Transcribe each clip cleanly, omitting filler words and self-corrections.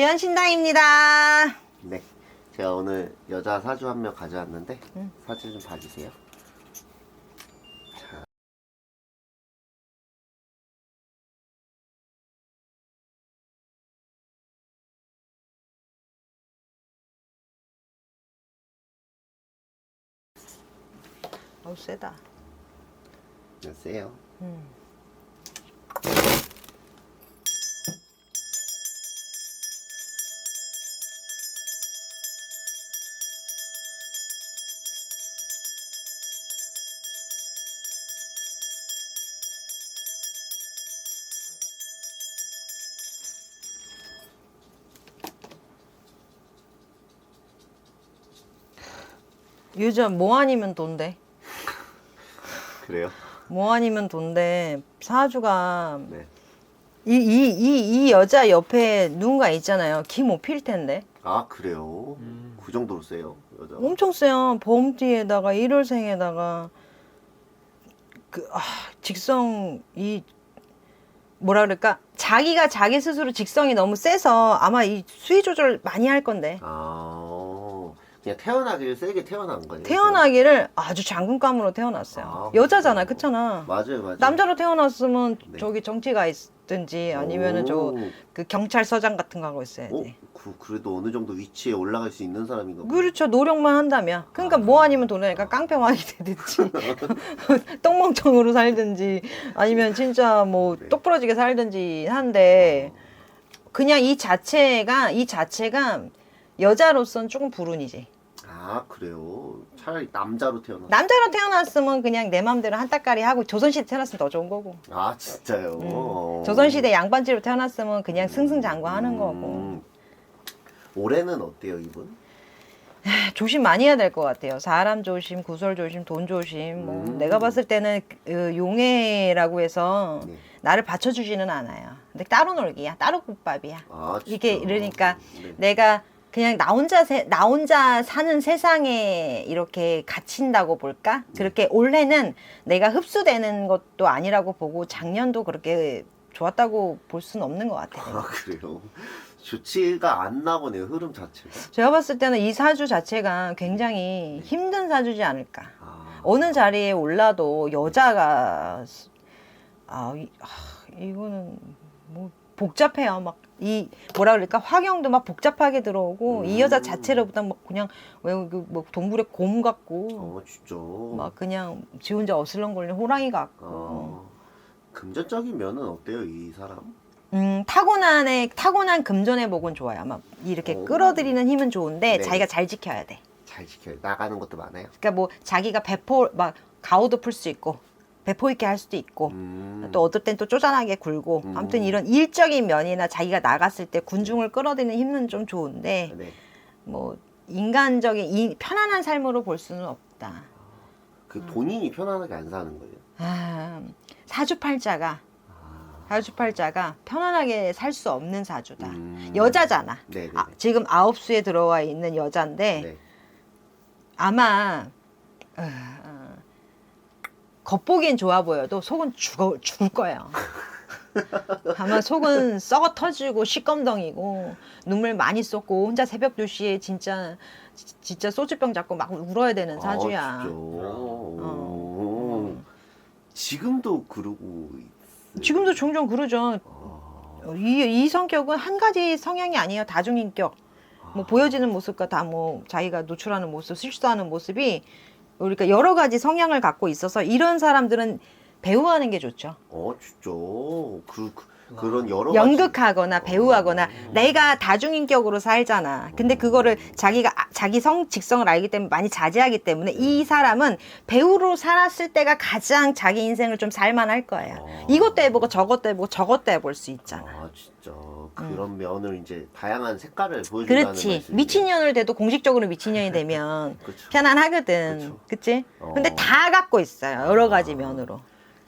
변신당입니다. 네, 제가 오늘 여자 사주 한 명 가져왔는데 사주 좀 봐주세요. 자. 어우 세다. 안녕하세요. 요즘 뭐 아니면 돈데. 그래요? 뭐 아니면 돈데 사주가 네. 이 여자 옆에 누군가 있잖아요. 기 못 필 텐데. 아, 그래요? 그 정도로 세요, 여자. 엄청 세요. 범띠에다가 일월생에다가 직성 뭐라 그럴까? 자기가 자기 스스로 직성이 너무 세서 아마 이 수위 조절 많이 할 건데. 그냥 태어나기를 세게 태어난 거예요. 태어나기를 아주 장군감으로 태어났어요. 아, 여자잖아, 그래요? 그렇잖아. 맞아요, 맞아요. 남자로 태어났으면 네. 저기 정치가 있든지 아니면은 그 경찰서장 같은 거 하고 있어야지. 그래도 어느 정도 위치에 올라갈 수 있는 사람인가 보네. 그렇죠. 노력만 한다면. 그러니까 뭐 아니면 돈이니까 깡패왕이 되든지 똥멍청으로 살든지 아니면 진짜 뭐 네. 똑부러지게 살든지 한데 그냥 이 자체가 여자로서는 조금 불운이지. 아, 그래요? 차라리 남자로 태어났어. 남자로 태어났으면 그냥 내 맘대로 한따까리 하고 조선시대 태어났으면 더 좋은 거고. 아, 진짜요? 조선시대 양반집으로 태어났으면 그냥 승승장구하는 거고. 올해는 어때요, 이분? 조심 많이 해야 될 것 같아요. 사람 조심, 구설 조심, 돈 조심. 뭐 내가 봤을 때는 용해라고 해서 네. 나를 받쳐주지는 않아요. 근데 따로 놀기야, 따로 국밥이야. 아, 진짜? 이게 이러니까 네. 내가 그냥 나 혼자 사는 세상에 이렇게 갇힌다고 볼까? 그렇게 올해는 내가 흡수되는 것도 아니라고 보고 작년도 그렇게 좋았다고 볼 수는 없는 것 같아요. 아, 그래요? 좋지가 않나 보네요, 흐름 자체가. 제가 봤을 때는 이 사주 자체가 굉장히 힘든 사주지 않을까. 아, 어느 자리에 올라도 여자가 이거는 뭐 복잡해요. 막 이 뭐라 그럴까 화경도 막 복잡하게 들어오고 이 여자 자체로부터 막 그냥 뭐 동굴의 곰 같고 진짜. 막 그냥 지 혼자 어슬렁거리는 호랑이 같고 금전적인 면은 어때요, 이 사람? 타고난 금전의 복은 좋아요. 아마 이렇게 끌어들이는 힘은 좋은데 네. 자기가 잘 지켜야 돼. 잘 지켜요. 나가는 것도 많아요. 그러니까 뭐 자기가 막 가오도 풀 수 있고 배포 있게 할 수도 있고 또 어떨 땐 또 쪼잔하게 굴고 아무튼 이런 일적인 면이나 자기가 나갔을 때 군중을 끌어들이는 힘은 좀 좋은데 네. 뭐 인간적인 편안한 삶으로 볼 수는 없다. 그 본인이 편안하게 안 사는 거예요. 사주팔자가 편안하게 살 수 없는 사주다. 여자잖아. 네네. 지금 9수에 들어와 있는 여잔데 네. 아마 겉보기엔 좋아 보여도 속은 죽을 거예요. 아마 속은 썩어 터지고 시껌덩이고 눈물 많이 쏟고 혼자 새벽 2시에 진짜 소주병 잡고 막 울어야 되는 사주야. 진짜. 지금도 그러고 있어요. 지금도 종종 그러죠. 이 성격은 한 가지 성향이 아니에요. 다중인격. 뭐 보여지는 모습과 다 뭐 자기가 노출하는 모습, 실수하는 모습이 그러니까 여러 가지 성향을 갖고 있어서 이런 사람들은 배우하는 게 좋죠. 진짜. 그런 여러 가지. 연극하거나 배우하거나 내가 다중인격으로 살잖아. 근데 그거를 자기 직성을 알기 때문에 많이 자제하기 때문에 이 사람은 배우로 살았을 때가 가장 자기 인생을 좀 살만할 거예요. 이것도 해보고 저것도 해보고 저것도 해볼 수 있잖아. 진짜. 그런 면을 이제 다양한 색깔을 보여준다는 그렇지. 말씀이네요. 미친년을 돼도 공식적으로 미친년이 되면 그쵸. 편안하거든. 그쵸. 그치? 근데 다 갖고 있어요. 여러 가지 면으로.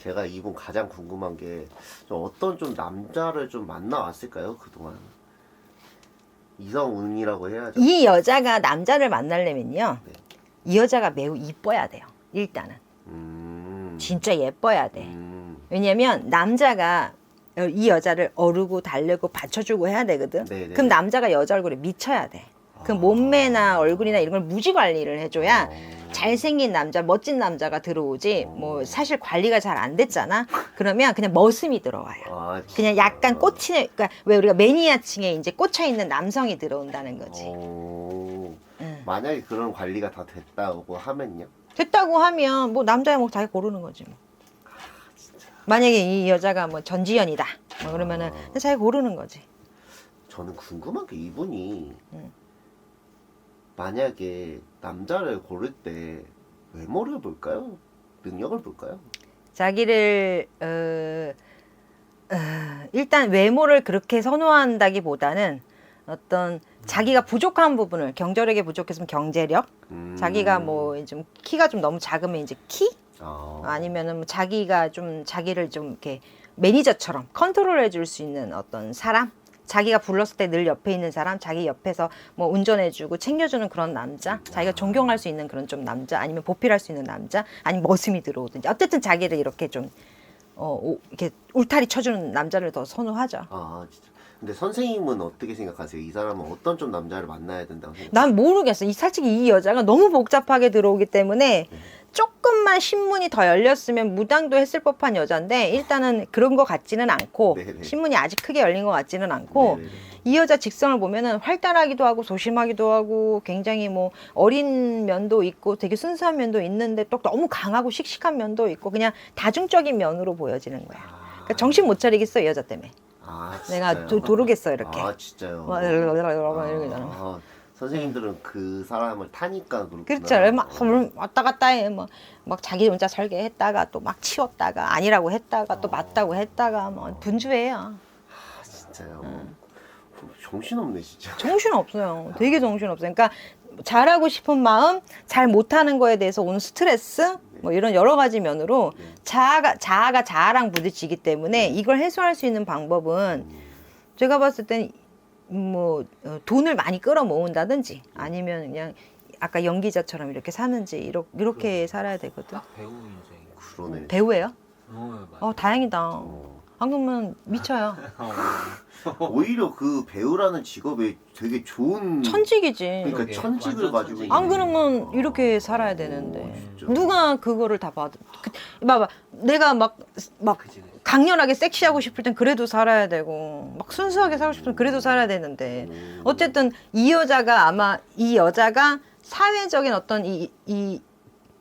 제가 이분 가장 궁금한 게 어떤 좀 남자를 좀 만나왔을까요, 그동안? 이성운이라고 해야죠. 이 여자가 남자를 만나려면요. 네. 이 여자가 매우 이뻐야 돼요. 일단은. 음. 진짜 예뻐야 돼. 음. 왜냐면 남자가 이 여자를 어르고 달래고 받쳐주고 해야 되거든. 네네. 그럼 남자가 여자 얼굴에 미쳐야 돼. 그 몸매나 얼굴이나 이런 걸 무지 관리를 해줘야 잘생긴 남자, 멋진 남자가 들어오지. 뭐 사실 관리가 잘 안 됐잖아. 그러면 그냥 머슴이 들어와요. 아, 그냥 약간 꽂히는, 그러니까 왜 우리가 매니아층에 이제 꽂혀 있는 남성이 들어온다는 거지. 만약에 그런 관리가 다 됐다고 하면요? 됐다고 하면 뭐 남자야 뭐 자기 고르는 거지 뭐. 만약에 이 여자가 뭐 전지현이다. 뭐 그러면은 자기 고르는 거지. 저는 궁금한 게 이분이 만약에 남자를 고를 때 외모를 볼까요? 능력을 볼까요? 자기를 일단 외모를 그렇게 선호한다기보다는 어떤 자기가 부족한 부분을 경제력이 부족했으면 경제력, 자기가 뭐 좀 키가 좀 너무 작으면 이제 키, 아니면은 뭐 자기가 좀 자기를 좀 이렇게 매니저처럼 컨트롤해 줄 수 있는 어떤 사람, 자기가 불렀을 때 늘 옆에 있는 사람, 자기 옆에서 뭐 운전해주고 챙겨주는 그런 남자, 자기가 존경할 수 있는 그런 좀 남자, 아니면 보필할 수 있는 남자, 아니면 머슴이 들어오든지, 어쨌든 자기를 이렇게 좀 이렇게 울타리 쳐주는 남자를 더 선호하죠. 아 진짜. 근데 선생님은 어떻게 생각하세요? 이 사람은 어떤 좀 남자를 만나야 된다고 생각해요? 난 모르겠어. 솔직히 이 여자가 너무 복잡하게 들어오기 때문에 조금만 신문이 더 열렸으면 무당도 했을 법한 여잔데 일단은 그런 것 같지는 않고 네네. 신문이 아직 크게 열린 것 같지는 않고 네네네. 이 여자 직성을 보면은 활달하기도 하고 소심하기도 하고 굉장히 뭐 어린 면도 있고 되게 순수한 면도 있는데 또 너무 강하고 씩씩한 면도 있고 그냥 다중적인 면으로 보여지는 거야. 그러니까 정신 못 차리겠어 이 여자 때문에. 아 내가 진짜요? 도르겠어 이렇게. 아 진짜요? 막 이러잖아. 아, 선생님들은 그 사람을 타니까 그렇구나. 그렇죠. 막 왔다 갔다 해. 막 자기 혼자 설계했다가 또 막 치웠다가 아니라고 했다가 또 맞다고 했다가 뭐 분주해요. 아 진짜요? 정신없네 진짜. 정신 없어요. 되게 정신 없어요. 그러니까 잘하고 싶은 마음, 잘 못하는 거에 대해서 오는 스트레스, 뭐 이런 여러 가지 면으로 자아가 자아랑 부딪히기 때문에 이걸 해소할 수 있는 방법은 제가 봤을 때는 뭐 돈을 많이 끌어 모은다든지 아니면 그냥 아까 연기자처럼 이렇게 사는지 이렇게 살아야 되거든. 딱 배우 인생. 그러네. 배우예요? 맞아. 다행이다. 방금은 미쳐요. 오히려 그 배우라는 직업이 되게 좋은 천직이지. 그러니까 그러게, 천직을 완전 가지고 천직이네. 안 그러면 이렇게 살아야 되는데 진짜. 누가 그거를 다 받아? 봐봐, 내가 막 그치, 그치. 강렬하게 섹시하고 싶을 땐 그래도 살아야 되고 막 순수하게 살고 싶으면 그래도 살아야 되는데 어쨌든 이 여자가 사회적인 어떤 이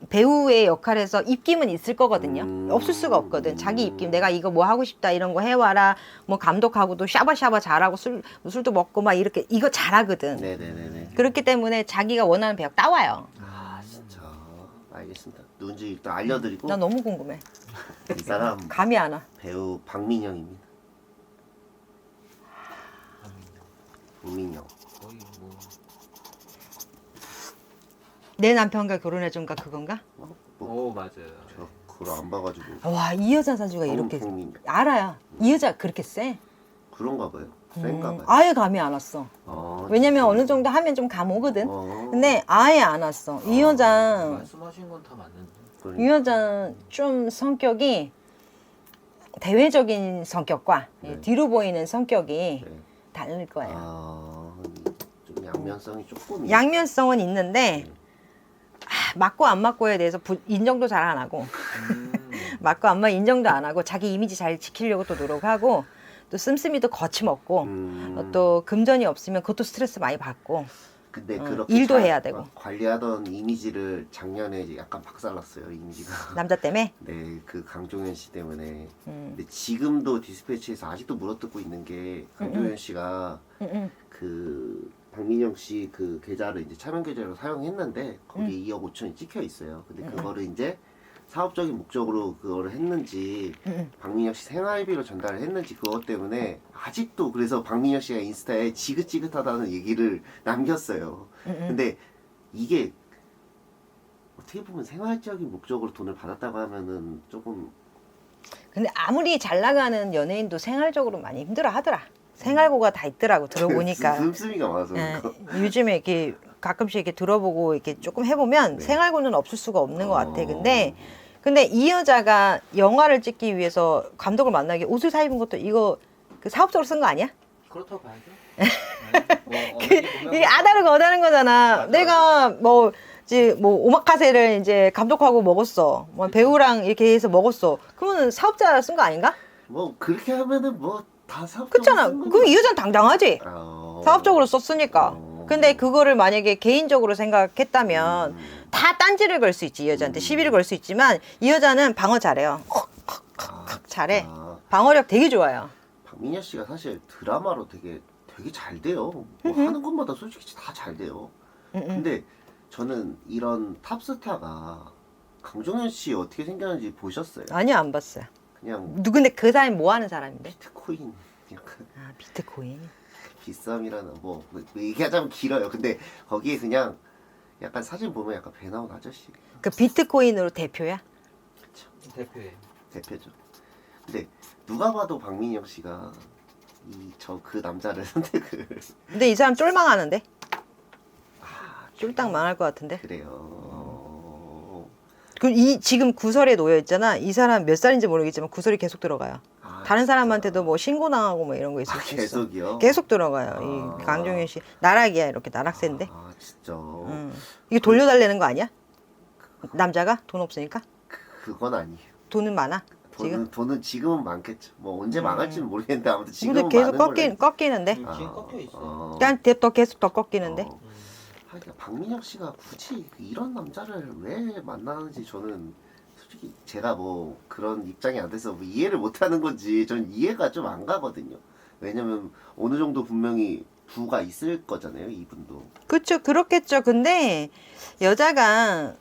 배우의 역할에서 입김은 있을 거거든요. 없을 수가 없거든. 자기 입김, 내가 이거 뭐 하고 싶다 이런 거 해와라. 뭐 감독하고도 샤바샤바 잘하고 술도 먹고 막 이렇게 이거 잘하거든. 네네네네. 그렇기 때문에 자기가 원하는 배역 따와요. 아 진짜 알겠습니다. 누군지 일단 알려드리고 나 너무 궁금해. 이 사람 감이 안 와. 배우 박민영입니다. 박민영. 거의 뭐 내 남편과 결혼해준가 그건가? 맞아요. 저 그걸 안 봐가지고 와, 이 여자 사주가 이렇게 박민영. 알아요. 이 여자 그렇게 세? 그런가 봐요. 센가 봐요. 아예 감이 안 왔어. 아, 왜냐면 진짜. 어느 정도 하면 좀 감 오거든. 어. 근데 아예 안 왔어. 이 여자 말씀하신 건 다 맞는데. 그러니까. 이 여자 좀 성격이 대외적인 성격과 네. 뒤로 보이는 성격이 네. 다를 거예요. 좀 양면성이 조금 양면성은 있는데 맞고 안 맞고에 대해서 인정도 잘 안 하고 맞고 안 맞고 인정도 안 하고 자기 이미지 잘 지키려고 또 노력하고 또 씀씀이도 거침없고 또 금전이 없으면 그것도 스트레스 많이 받고 근데 그렇게 일도 해야 되고. 관리하던 이미지를 작년에 이제 약간 박살났어요 이미지가. 남자 때문에 네, 그 강종현 씨 때문에. 근데 지금도 디스패치에서 아직도 물어뜯고 있는 게 강종현 씨가 그 박민영 씨 그 계좌를 이제 차명 계좌로 사용했는데 거기 2억 5천이 찍혀 있어요. 근데 그거를 이제 사업적인 목적으로 그거를 했는지 박민영 씨 생활비로 전달을 했는지 그것 때문에 아직도 그래서 박민영 씨가 인스타에 지긋지긋하다는 얘기를 남겼어요. 근데 이게 어떻게 보면 생활적인 목적으로 돈을 받았다고 하면은 조금 근데 아무리 잘 나가는 연예인도 생활적으로 많이 힘들어 하더라. 생활고가 다 있더라고 들어보니까. 씀씀이가 많아서 예, 그런가? 요즘에 이렇게 가끔씩 이렇게 들어보고 이렇게 조금 해보면 네. 생활고는 없을 수가 없는 것 같아. 근데 근데 이 여자가 영화를 찍기 위해서 감독을 만나기 옷을 사 입은 것도 이거 그 사업적으로 쓴 거 아니야? 그렇다고 봐야죠. 네. 뭐 어머니 보면 이게 아다르고 어다른 거잖아. 맞아. 내가 이제 오마카세를 이제 감독하고 먹었어. 뭐 배우랑 이렇게 해서 먹었어. 그러면 사업자 쓴 거 아닌가? 뭐 그렇게 하면은 뭐 다 사업적으로 그렇잖아. 쓴 거죠. 그럼 이 여자는 당당하지. 사업적으로 썼으니까. 어. 근데 그거를 만약에 개인적으로 생각했다면 다 딴지를 걸 수 있지. 이 여자한테 시비를 걸 수 있지만 이 여자는 방어 잘해요. 잘해. 진짜. 방어력 되게 좋아요. 박민여 씨가 사실 드라마로 되게 잘 돼요. 뭐 하는 것마다 솔직히 다 잘 돼요. 근데 저는 이런 탑스타가 강종현 씨 어떻게 생겼는지 보셨어요? 아니요, 안 봤어요. 그냥 근데 그 사람이 뭐 하는 사람인데? 비트코인 약간 아, 비트코인. 비썸이라는 뭐 얘기하자면 길어요. 근데 거기에 그냥 약간 사진 보면 약간 배 나온 아저씨 그 비트코인으로 대표야? 대표예요. 대표죠. 근데 누가 봐도 박민영 씨가 그 남자를 선택을 근데 이 사람 쫄망하는데? 쫄딱 망할 것 같은데? 그래요. 지금 구설에 놓여 있잖아. 이 사람 몇 살인지 모르겠지만 구설이 계속 들어가요. 다른 사람한테도 뭐 신고당하고 뭐 이런 거 있을 수 있어. 계속이요? 계속 들어가요. 이 강종현 씨 나락이야. 이렇게 나락세인데. 아 진짜. 이게 돌려달라는 거 아니야? 남자가 돈 없으니까? 그건 아니에요. 돈은 많아. 지금. 돈은 지금은 많겠죠. 뭐 언제 망할지는 모르겠는데 아무튼 지금은 근데 계속 많은 걸로 꺾이는데. 지금 꺾여 있어요. 그냥 더 계속 더 꺾이는데. 하여튼 박민영 씨가 굳이 이런 남자를 왜 만나는지 저는 솔직히 제가 뭐 그런 입장이 안 돼서 뭐 이해를 못하는 건지 전 이해가 좀 안 가거든요. 왜냐면 어느 정도 분명히 부가 있을 거잖아요, 이분도. 그렇죠. 그렇겠죠. 근데 여자가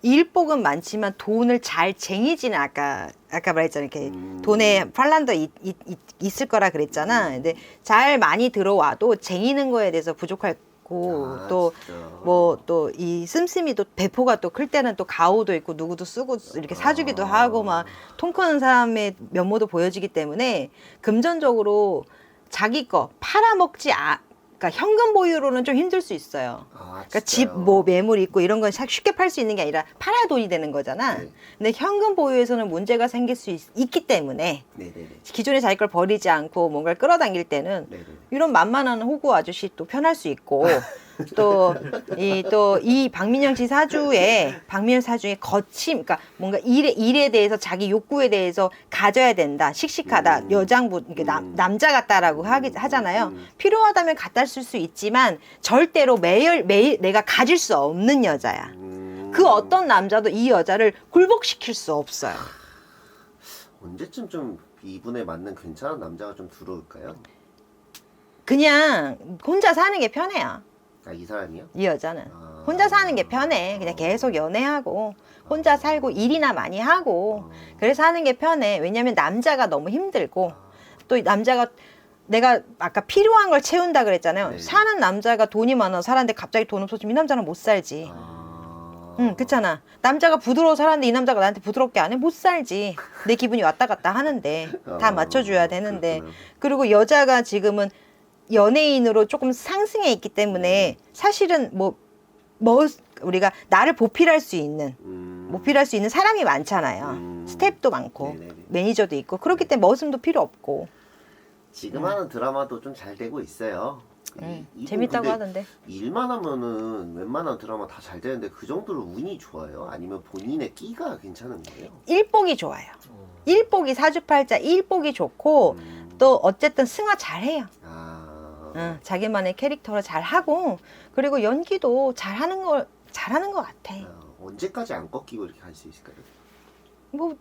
일복은 많지만 돈을 잘 쟁이지는 아까 말했잖아요. 이렇게 돈에 팔란더 있을 거라 그랬잖아. 근데 잘 많이 들어와도 쟁이는 거에 대해서 부족할 또 뭐 또 이 씀씀이도 배포가 또 클 때는 또 가오도 있고 누구도 쓰고 이렇게 사주기도 하고 막 통 크는 사람의 면모도 보여지기 때문에 금전적으로 자기 거 팔아먹지 그러니까 현금 보유로는 좀 힘들 수 있어요. 그러니까 집 뭐 매물 있고 이런 건 쉽게 팔 수 있는 게 아니라 팔아야 돈이 되는 거잖아. 네. 근데 현금 보유에서는 문제가 생길 수 있기 때문에 네네네. 기존에 자기 걸 버리지 않고 뭔가를 끌어당길 때는 네네. 이런 만만한 호구 아저씨 또 편할 수 있고 또 이 박민영 씨 사주에 거침, 그러니까 뭔가 일에 대해서 자기 욕구에 대해서 가져야 된다, 씩씩하다, 여장부, 이게 남자 같다라고 하잖아요. 필요하다면 갖다 쓸 수 있지만 절대로 매일 내가 가질 수 없는 여자야. 그 어떤 남자도 이 여자를 굴복시킬 수 없어요. 언제쯤 좀 이분에 맞는 괜찮은 남자가 좀 들어올까요? 그냥 혼자 사는 게 편해요. 아, 이 사람이요? 이 여자는 혼자 사는 게 편해. 그냥 계속 연애하고 혼자 살고 일이나 많이 하고 그래서 하는 게 편해. 왜냐면 남자가 너무 힘들고 또 남자가 내가 아까 필요한 걸 채운다 그랬잖아요. 네. 사는 남자가 돈이 많아 살았는데 갑자기 돈 없어지면 이 남자는 못 살지. 응, 그렇잖아. 남자가 부드러워 살았는데 이 남자가 나한테 부드럽게 안 해? 못 살지. 내 기분이 왔다 갔다 하는데 다 맞춰줘야 되는데. 그렇구나. 그리고 여자가 지금은 연예인으로 조금 상승해 있기 때문에 사실은 뭐 우리가 나를 보필할 수 있는 사람이 많잖아요. 스텝도 많고 네네네. 매니저도 있고 그렇기 때문에 머슴도 필요 없고 지금 하는 드라마도 좀 잘 되고 있어요. 이분 재밌다고 근데 하던데. 일만 하면은 웬만한 드라마 다 잘 되는데 그 정도로 운이 좋아요? 아니면 본인의 끼가 괜찮은 거예요? 일복이 좋아요. 일복이 사주팔자 일복이 좋고 또 어쨌든 승화 잘해요. 자기만의 캐릭터를 잘하고 그리고 연기도 잘하는 것 같아. 언제까지 안 꺾이고 이렇게 할 수 있을까요? 뭐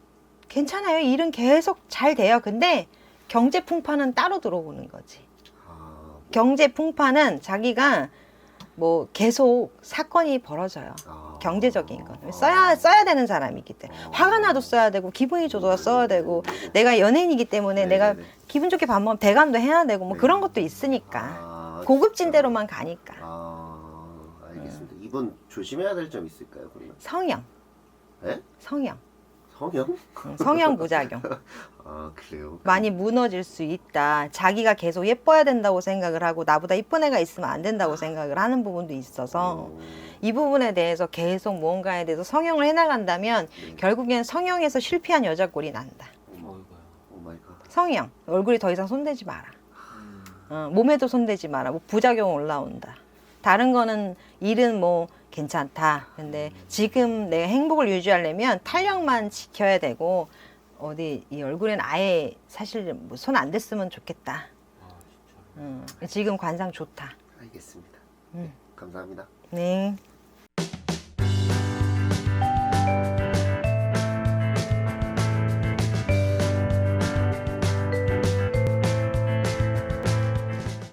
괜찮아요. 일은 계속 잘 돼요. 근데 경제 풍파는 따로 들어오는 거지. 경제 풍파는 자기가 뭐 계속 사건이 벌어져요. 경제적인 건 써야 되는 사람이기 때문에 화가 나도 써야 되고 기분이 좋아도 써야 되고 내가 연예인이기 때문에 내가 기분 좋게 밥 먹으면 대감도 해야 되고 뭐 그런 것도 있으니까 고급진대로만 가니까. 알겠습니다. 이분 조심해야 될 점 있을까요? 그러면? 성형. 네? 성형. 성형? 성형 부작용. 아 그래요? 많이 무너질 수 있다. 자기가 계속 예뻐야 된다고 생각을 하고 나보다 이쁜 애가 있으면 안 된다고 생각을 하는 부분도 있어서 이 부분에 대해서 계속 무언가에 대해서 성형을 해나간다면 네. 결국엔 성형에서 실패한 여자 꼴이 난다. 어이구야. 오 마이 갓. 성형. 얼굴이 더 이상 손대지 마라. 음. 몸에도 손대지 마라. 뭐 부작용 올라온다. 다른 거는 일은 뭐 괜찮다. 근데 지금 내 행복을 유지하려면 탄력만 지켜야 되고 어디 이 얼굴엔 아예 사실 뭐 손 안 댔으면 좋겠다. 아 진짜. 지금 관상 좋다. 알겠습니다. 음. 감사합니다. 네.